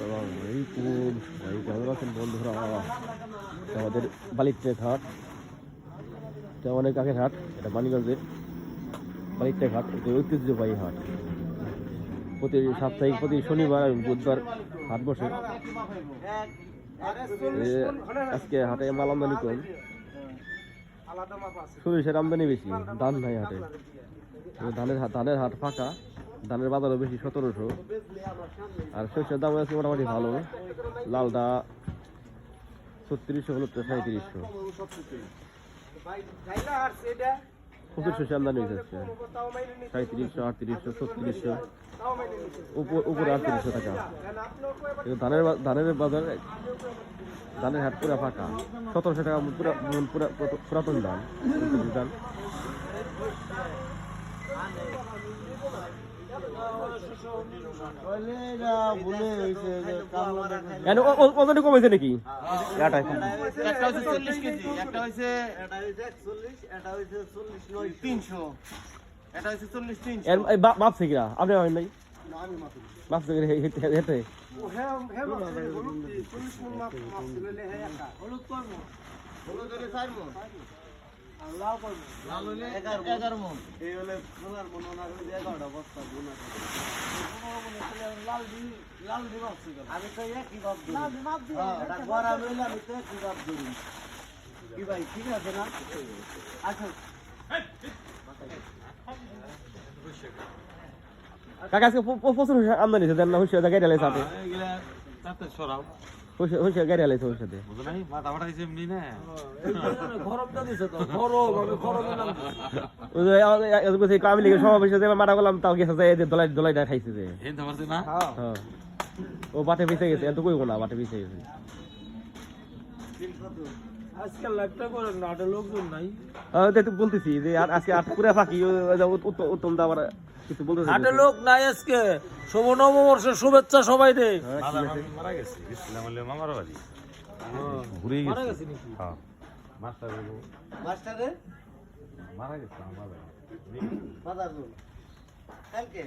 আসসালামালাইকুম সবাই কেমন আছেন বন্ধুরা? আমাদের বালিকটেক হাট, এটা অনেক আগের হাট, এটা মানিকগঞ্জের বালিকটেক হাট, এটা ঐতিহ্যবাহী হাট। প্রতি সাপ্তাহিক প্রতি শনিবার এবং বুধবার হাট বসে। আজকে হাটে মাল আমদানি কম, সরিষার আমদানি বেশি, ধান নাই হাটে। ধানের হাট ফাঁকা, ধানের বাজারও বেশি 1700, আর সরিষার দাম আছে মোটামুটি ভালো। লালটা 3600, হলুদটা 3700। প্রচুর সরিষা আমদানি হয়েছে 3700, 3800, 3600, উপরে 3800 টাকা। ধানের বাজার, ধানের হাট পুরা ফাঁকা, 1700 টাকা পুরাতন ধান। ওজনে কমেছে নাকি? মাপছে কিনা আপনি হয় নাই? মাপছে হেঁটে ঠিক আছে না? কাকা আজকে প্রচুর আমদানি হয়েছে, দেন না? হুঁশিয়ার গাড়ি আলাইছে হাতে, হুঁশিয়ার গাড়ি আলাইছে ওর সাথে। আমি লিখে সমাবেশে মারা গেলাম, তাও গেছে দোলাইটা খাইছে যে ও বাটে পিছিয়ে গেছে, এত কইব না, বাটে পিছিয়ে গেছে। আজকাল লাইভটা করেন না, হাটে লোকজন নাই। বলতেছি যে আজকে পুরা ফাঁকি, উত্তম দা আবার কিছু বলতেছে। হাটে লোক নাই আজকে। শুভ নববর্ষের শুভেচ্ছা সবাই রে। মারা গেছে, গেছিলাম মামার বাড়ি, ঘুরে গেছে নাকি? হ্যাঁ, মাস্টারে মারা গেছে আমার কালকে